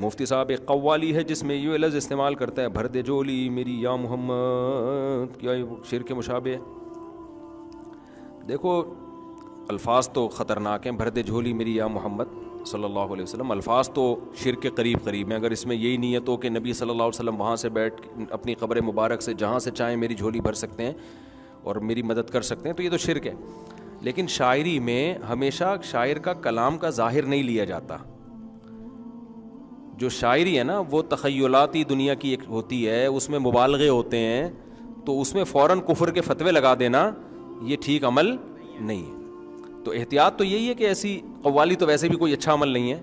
مفتی صاحب ایک قوالی ہے جس میں یہ لفظ استعمال کرتا ہے بھر دے جولی میری یا محمد، کیا یہ شرک مشابہ ہے؟ دیکھو الفاظ تو خطرناک ہیں، بھر دے جھولی میری یا محمد صلی اللہ علیہ وسلم، الفاظ تو شرک کے قریب قریب ہیں. اگر اس میں یہی نیت ہو کہ نبی صلی اللہ علیہ وسلم وہاں سے بیٹھ اپنی قبر مبارک سے جہاں سے چاہیں میری جھولی بھر سکتے ہیں اور میری مدد کر سکتے ہیں، تو یہ تو شرک ہے. لیکن شاعری میں ہمیشہ شاعر کا کلام کا ظاہر نہیں لیا جاتا. جو شاعری ہے نا وہ تخیلاتی دنیا کی ایک ہوتی ہے، اس میں مبالغے ہوتے ہیں، تو اس میں فوراً کفر کے فتوے لگا دینا یہ ٹھیک عمل نہیں ہے. تو احتیاط تو یہی ہے کہ ایسی قوالی تو ویسے بھی کوئی اچھا عمل نہیں ہے،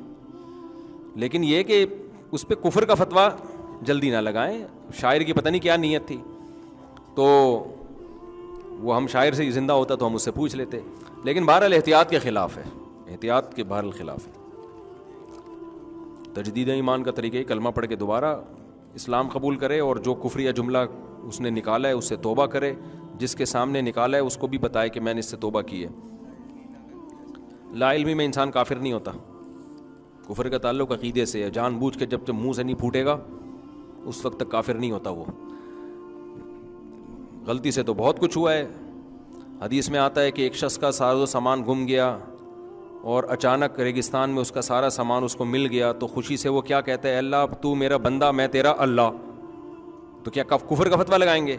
لیکن یہ کہ اس پہ کفر کا فتویٰ جلدی نہ لگائیں. شاعر کی پتہ نہیں کیا نیت تھی، تو وہ ہم شاعر سے زندہ ہوتا تو ہم اس سے پوچھ لیتے. لیکن بہرحال احتیاط کے خلاف ہے، احتیاط کے بہرحال خلاف ہے. تجدید ایمان کا طریقہ کلمہ پڑھ کے دوبارہ اسلام قبول کرے، اور جو کفریہ جملہ اس نے نکالا ہے اس سے توبہ کرے. جس کے سامنے نکالا ہے اس کو بھی بتائے کہ میں نے اس سے توبہ کی ہے. لا علمی میں انسان کافر نہیں ہوتا. کفر کا تعلق عقیدے سے ہے. جان بوجھ کے جب منہ سے نہیں پھوٹے گا اس وقت تک کافر نہیں ہوتا. وہ غلطی سے تو بہت کچھ ہوا ہے. حدیث میں آتا ہے کہ ایک شخص کا ساز و سامان گم گیا اور اچانک ریگستان میں اس کا سارا سامان اس کو مل گیا، تو خوشی سے وہ کیا کہتا ہے، اللہ تو میرا بندہ میں تیرا اللہ. تو کیا کفر کا فتویٰ لگائیں گے؟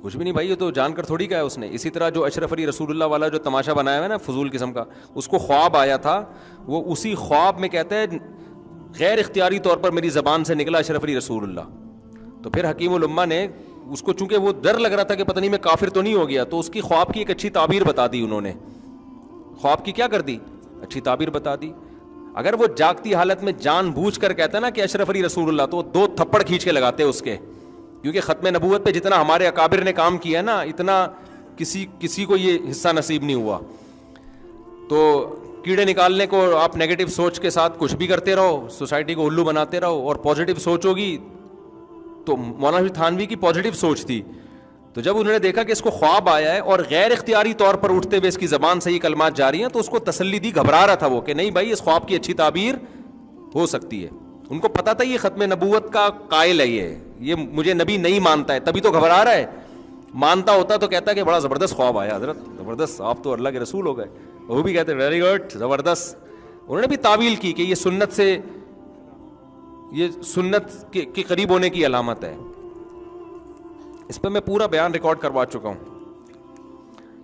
کچھ بھی نہیں بھائی، یہ تو جان کر تھوڑی کا ہے اس نے. اسی طرح جو اشرف علی رسول اللہ والا جو تماشا بنایا ہوا ہے نا فضول قسم کا، اس کو خواب آیا تھا، وہ اسی خواب میں کہتا ہے غیر اختیاری طور پر میری زبان سے نکلا اشرف علی رسول اللہ. تو پھر حکیم الامہ نے اس کو، چونکہ وہ ڈر لگ رہا تھا کہ پتہ نہیں میں کافر تو نہیں ہو گیا، تو اس کی خواب کی ایک اچھی تعبیر بتا دی. انہوں نے خواب کی کیا کر دی، اچھی تعبیر بتا دی. اگر وہ جاگتی حالت میں جان بوجھ کر کہتا ہے نا کہ اشرف علی رسول اللہ، تو 2 تھپڑ کھینچ کے لگاتے اس کے. کیونکہ ختم نبوت پہ جتنا ہمارے اکابر نے کام کیا ہے نا، اتنا کسی کو یہ حصہ نصیب نہیں ہوا. تو کیڑے نکالنے کو آپ نیگیٹو سوچ کے ساتھ کچھ بھی کرتے رہو، سوسائٹی کو الو بناتے رہو، اور پازیٹیو سوچ ہوگی. تو مولانا تھانوی کی پازیٹیو سوچ تھی. تو جب انہوں نے دیکھا کہ اس کو خواب آیا ہے اور غیر اختیاری طور پر اٹھتے ہوئے اس کی زبان سے یہ کلمات جاری ہیں، تو اس کو تسلی دی. گھبرا رہا تھا وہ کہ نہیں بھائی اس خواب کی اچھی تعبیر ہو سکتی ہے. ان کو پتا تھا یہ ختم نبوت کا قائل ہے، یہ مجھے نبی نہیں مانتا ہے، تبھی تو گھبرا رہا ہے. مانتا ہوتا تو کہتا کہ بڑا زبردست خواب آیا حضرت، زبردست، آپ تو اللہ کے رسول ہو گئے. وہ بھی کہتے ویری گڈ، زبردست. انہوں نے بھی تعویل کی کہ یہ سنت کے قریب ہونے کی علامت ہے. اس پہ میں پورا بیان ریکارڈ کروا چکا ہوں.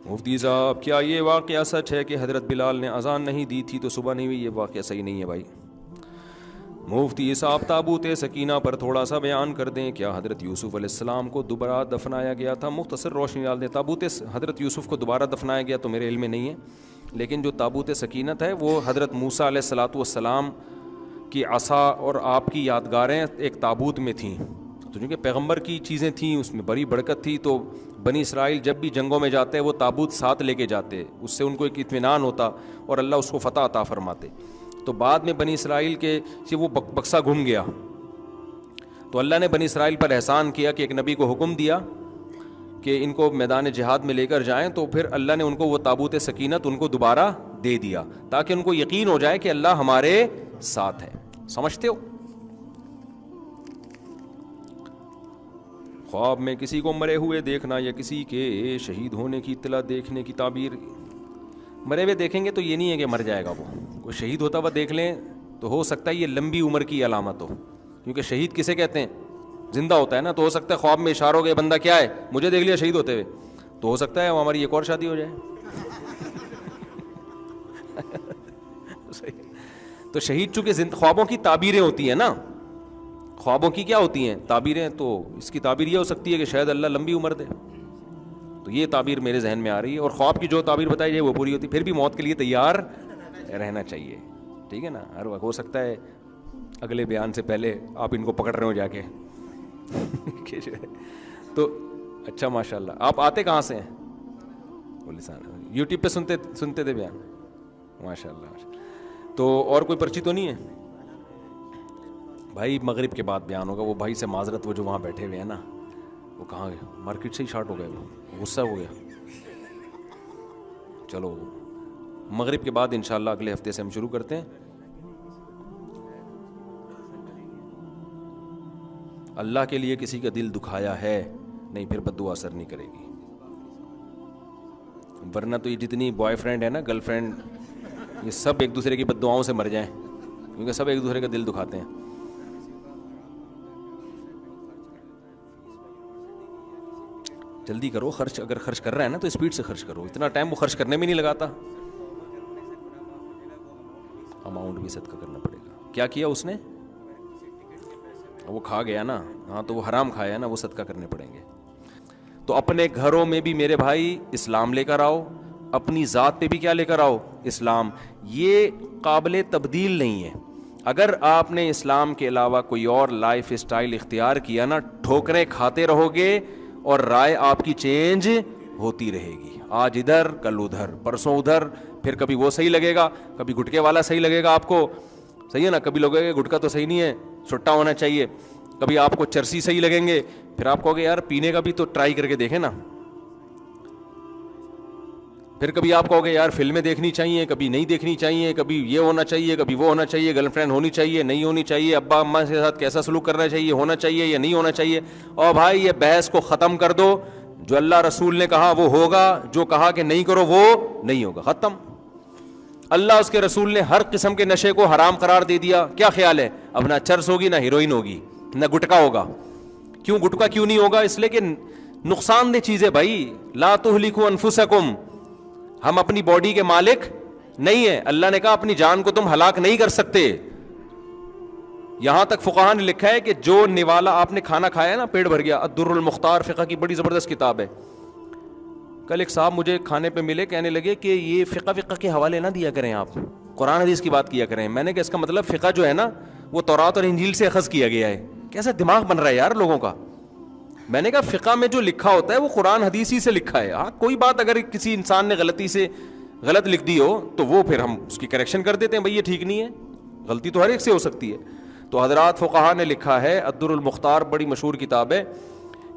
مفتی صاحب کیا یہ واقعہ سچ ہے کہ حضرت بلال نے اذان نہیں دی تھی تو صبح نہیں ہوئی؟ یہ واقعہ صحیح نہیں ہے بھائی. مفتی صاحب تابوت سکینہ پر تھوڑا سا بیان کر دیں. کیا حضرت یوسف علیہ السلام کو دوبارہ دفنایا گیا تھا؟ مختصر روشنی ڈال دیں. تابوت حضرت یوسف کو دوبارہ دفنایا گیا تو میرے علم میں نہیں ہے، لیکن جو تابوت سکینت ہے وہ حضرت موسیٰ علیہ الصلاۃ والسلام کی عصا اور آپ کی یادگاریں ایک تابوت میں تھیں. تو چونکہ پیغمبر کی چیزیں تھیں اس میں بڑی برکت تھی، تو بنی اسرائیل جب بھی جنگوں میں جاتے وہ تابوت ساتھ لے کے جاتے، اس سے ان کو ایک اطمینان ہوتا اور اللہ اس کو فتح عطا فرماتے. تو بعد میں بنی اسرائیل کے وہ بکسا گم گیا، تو اللہ نے بنی اسرائیل پر احسان کیا کہ ایک نبی کو حکم دیا کہ ان کو میدان جہاد میں لے کر جائیں. تو پھر اللہ نے ان کو وہ تابوت سکینت ان کو دوبارہ دے دیا تاکہ ان کو یقین ہو جائے کہ اللہ ہمارے ساتھ ہے. سمجھتے ہو؟ خواب میں کسی کو مرے ہوئے دیکھنا یا کسی کے شہید ہونے کی اطلاع دیکھنے کی تعبیر. مرے ہوئے دیکھیں گے تو یہ نہیں ہے کہ مر جائے گا. وہ کوئی شہید ہوتا ہوا دیکھ لیں تو ہو سکتا ہے یہ لمبی عمر کی علامت ہو، کیونکہ شہید کسے کہتے ہیں؟ زندہ ہوتا ہے نا. تو ہو سکتا ہے خواب میں اشارہ ہو گیا بندہ کیا ہے، مجھے دیکھ لیا شہید ہوتے ہوئے، تو ہو سکتا ہے ہماری ایک اور شادی ہو جائے. تو شہید چونکہ خوابوں کی تعبیریں ہوتی ہیں نا، خوابوں کی کیا ہوتی ہیں؟ تعبیریں. تو اس کی تعبیر یہ ہو سکتی ہے کہ شاید اللہ لمبی عمر دے. تو یہ تعبیر میرے ذہن میں آ رہی ہے. اور خواب کی جو تعبیر بتائی جائے وہ پوری ہوتی. پھر بھی موت کے لیے تیار رہنا چاہیے، ٹھیک ہے نا. ہر وقت ہو سکتا ہے اگلے بیان سے پہلے آپ ان کو پکڑ رہے ہو جا کے. تو اچھا ماشاء اللہ. آپ آتے کہاں سے ہیں؟ یوٹیوب پہ سنتے تھے بیان؟ ماشاء اللہ. تو اور کوئی پرچی تو نہیں ہے بھائی؟ مغرب کے بعد بیان ہوگا. وہ بھائی سے معذرت، وہ جو وہاں بیٹھے ہوئے ہیں نا، وہ کہاں گئے؟ مارکیٹ سے ہی شارٹ ہو گئے، وہ غصہ ہو گیا. چلو مغرب کے بعد انشاءاللہ اگلے ہفتے سے ہم شروع کرتے ہیں. اللہ کے لیے کسی کا دل دکھایا ہے نہیں، پھر بد دعا اثر نہیں کرے گی. ورنہ تو یہ جتنی بوائے فرینڈ ہے نا، گرل فرینڈ، یہ سب ایک دوسرے کی بد دعاؤں سے مر جائیں، کیونکہ سب ایک دوسرے کا دل دکھاتے ہیں. جلدی کرو خرچ، اگر خرچ کر رہا ہے نا تو اسپیڈ سے خرچ کرو. اتنا ٹائم وہ خرچ کرنے میں نہیں لگاتا. اماؤنٹ بھی صدقہ کرنا پڑے گا. کیا کیا اس نے؟ وہ کھا گیا نا، ہاں تو وہ حرام کھایا نا، وہ صدقہ کرنے پڑیں گے. تو اپنے گھروں میں بھی میرے بھائی اسلام لے کر آؤ، اپنی ذات پہ بھی کیا لے کر آؤ؟ اسلام. یہ قابل تبدیل نہیں ہے. اگر آپ نے اسلام کے علاوہ کوئی اور لائف اسٹائل اختیار کیا نا، ٹھوکریں کھاتے رہو گے اور رائے آپ کی چینج ہوتی رہے گی. آج ادھر، کل ادھر، پرسوں ادھر، پھر کبھی وہ صحیح لگے گا، کبھی گٹکے والا صحیح لگے گا آپ کو، صحیح ہے نا، کبھی لوگوں کے گٹکا تو صحیح نہیں ہے، چھٹا ہونا چاہیے. کبھی آپ کو چرسی صحیح لگیں گے، پھر آپ کہو گے یار پینے کا بھی تو ٹرائی کر کے دیکھیں نا. پھر کبھی آپ کہو گے یار فلمیں دیکھنی چاہیے، کبھی نہیں دیکھنی چاہیے، کبھی یہ ہونا چاہیے، کبھی وہ ہونا چاہیے، گرل فرینڈ ہونی چاہیے، نہیں ہونی چاہیے، ابا اماں کے ساتھ کیسا سلوک کرنا چاہیے، ہونا چاہیے یا نہیں ہونا چاہیے. اور بھائی یہ بحث کو ختم کر دو. جو اللہ رسول نے کہا وہ ہوگا، جو کہا کہ نہیں کرو وہ نہیں ہوگا. ختم. اللہ اس کے رسول نے ہر قسم کے نشے کو حرام قرار دے دیا. کیا خیال ہے؟ اب نہ چرس ہوگی، نہ ہیروئن ہوگی، نہ گٹکا ہوگا. کیوں گٹکا کیوں نہیں ہوگا؟ اس لیے کہ نقصان دہ چیز ہے بھائی. لا تہلکوا انفسکم، ہم اپنی باڈی کے مالک نہیں ہیں. اللہ نے کہا اپنی جان کو تم ہلاک نہیں کر سکتے. یہاں تک فقہاء نے لکھا ہے کہ جو نوالا آپ نے کھانا کھایا نا، پیٹ بھر گیا، الدر المختار فقہ کی بڑی زبردست کتاب ہے. کل ایک صاحب مجھے کھانے پہ ملے، کہنے لگے کہ یہ فقہ کے حوالے نہ دیا کریں، آپ قرآن حدیث کی بات کیا کریں. میں نے کہا اس کا مطلب فقہ جو ہے نا وہ تورات اور انجیل سے اخذ کیا گیا ہے. کیسا دماغ بن رہا ہے یار لوگوں کا. میں نے کہا فقہ میں جو لکھا ہوتا ہے وہ قرآن حدیث ہی سے لکھا ہے. ہاں کوئی بات اگر کسی انسان نے غلطی سے غلط لکھ دی ہو تو وہ پھر ہم اس کی کریکشن کر دیتے ہیں، بھائی یہ ٹھیک نہیں ہے. غلطی تو ہر ایک سے ہو سکتی ہے. تو حضرات فقہاء نے لکھا ہے، الدر المختار بڑی مشہور کتاب ہے،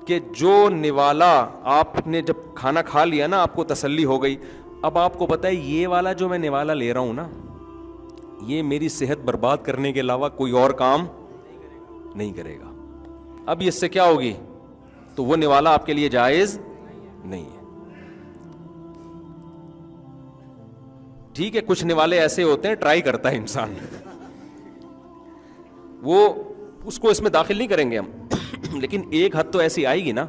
کہ جو نوالا آپ نے جب کھانا کھا لیا نا، آپ کو تسلی ہو گئی، اب آپ کو پتہ ہے یہ والا جو میں نوالا لے رہا ہوں نا، یہ میری صحت برباد کرنے کے علاوہ کوئی اور کام نہیں کرے گا. اب اس سے کیا ہوگی؟ تو وہ نوالا آپ کے لیے جائز نہیں ہے. ٹھیک ہے، کچھ نوالے ایسے ہوتے ہیں ٹرائی کرتا ہے انسان، وہ اس کو اس میں داخل نہیں کریں گے ہم. لیکن ایک حد تو ایسی آئے گی نا.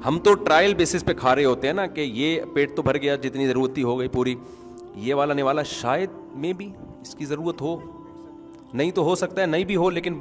ہم تو ٹرائل بیسس پہ کھا رہے ہوتے ہیں نا، کہ یہ پیٹ تو بھر گیا، جتنی ضرورت تھی ہو گئی پوری، یہ والا نوالا شاید میں بھی اس کی ضرورت ہو، نہیں تو ہو سکتا ہے نہیں بھی ہو، لیکن